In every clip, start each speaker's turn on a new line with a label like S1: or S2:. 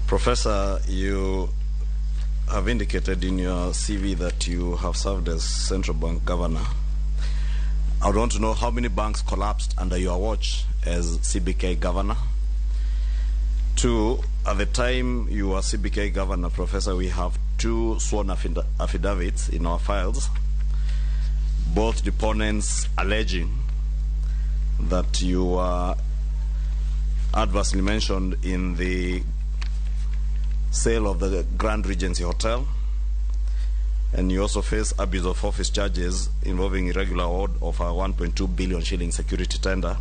S1: Professor, you have indicated in your CV that you have served as central bank governor. I would want to know how many banks collapsed under your watch as CBK governor. Two, at the time you were CBK governor, Professor, we have two sworn affidavits in our files, both deponents alleging that you were adversely mentioned in the sale of the Grand Regency Hotel, and you also face abuse of office charges involving irregular award of a 1.2 billion shilling security tender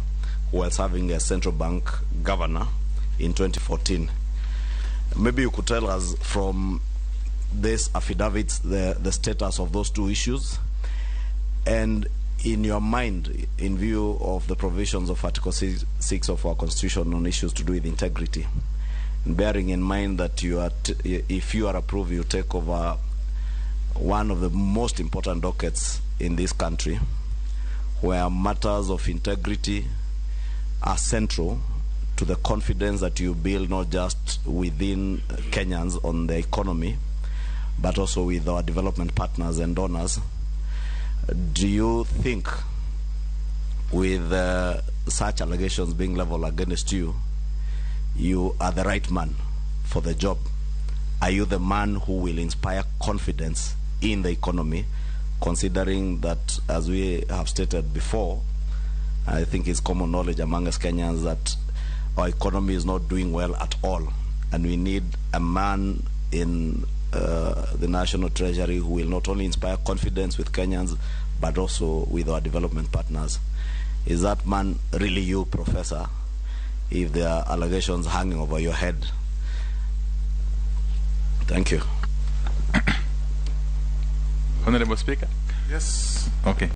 S1: while serving as central bank governor in 2014. Maybe you could tell us from these affidavits the status of those two issues, and in your mind, in view of the provisions of Article 6 of our Constitution on issues to do with integrity, bearing in mind that if you are approved, you take over one of the most important dockets in this country, where matters of integrity are central to the confidence that you build not just within Kenyans on the economy, but also with our development partners and donors. Do you think, with such allegations being leveled against you, you are the right man for the job? Are you the man who will inspire confidence in the economy, considering that, as we have stated before, I think it's common knowledge among us Kenyans that our economy is not doing well at all, and we need a man in the National Treasury who will not only inspire confidence with Kenyans, but also with our development partners. Is that man really you, Professor, if there are allegations hanging over your head? Thank you.
S2: Honorable Speaker.
S3: Yes.
S2: Okay.